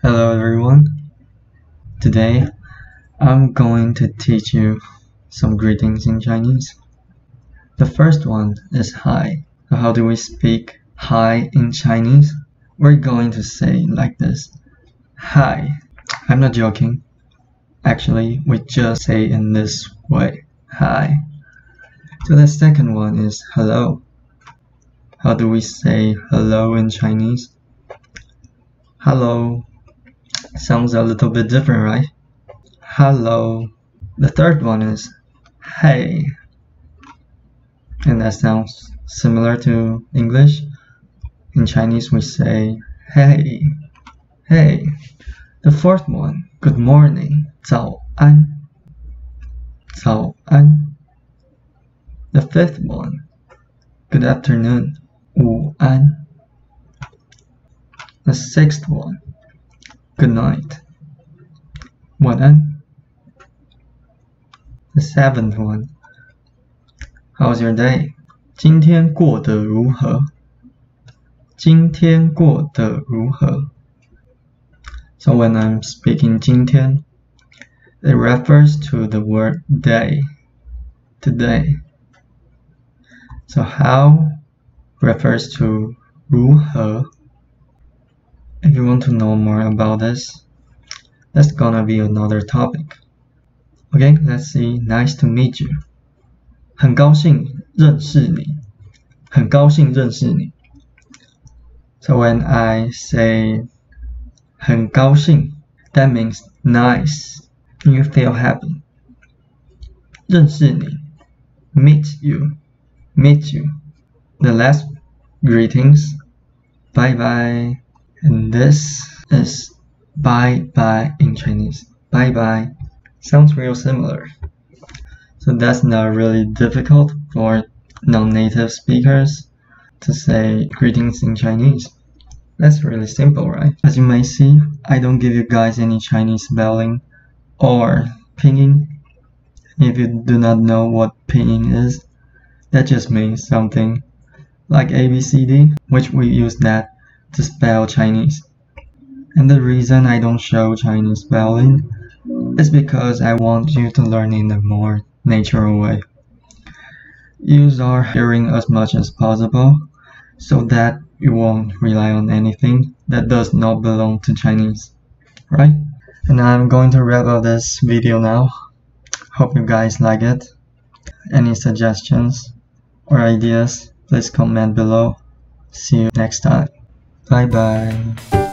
Hello everyone. Today I'm going to teach you some greetings in Chinese. The first one is hi. So how do we speak hi in Chinese? We're going to say like this. Hi. I'm not joking. Actually, we just say in this way. Hi. So the second one is hello. How do we say hello in Chinese? Hello. Sounds a little bit different, right? Hello. The third one is hey. And that sounds similar to English. In Chinese we say hey. Hey. The fourth one, good morning. 早安. 早安. The fifth one, good afternoon. 午安. The sixth one, good night. 晚安. The seventh one, how's your day? 今天过得如何? 今天过得如何? So when I'm speaking 今天, it refers to the word day, today. So how refers to 如何. If you want to know more about this, that's gonna be another topic. Okay, let's see. Nice to meet you. 很高兴认识你. 很高兴认识你. So when I say 很高兴, that means nice. You feel happy. 认识你. Meet you. Meet you. The last greetings. Bye bye. And this is bye bye in Chinese. Bye bye. Sounds real similar. So that's not really difficult for non-native speakers to say greetings in Chinese. That's really simple, right? As you may see, I don't give you guys any Chinese spelling or pinyin. If you do not know what pinyin is, that just means something like ABCD, which we use that to spell Chinese. And the reason I don't show Chinese spelling is because I want you to learn in a more natural way. Use our hearing as much as possible so that you won't rely on anything that does not belong to Chinese, right? And I'm going to wrap up this video now. Hope you guys like it. Any suggestions or ideas, please comment below. See you next time. Bye bye.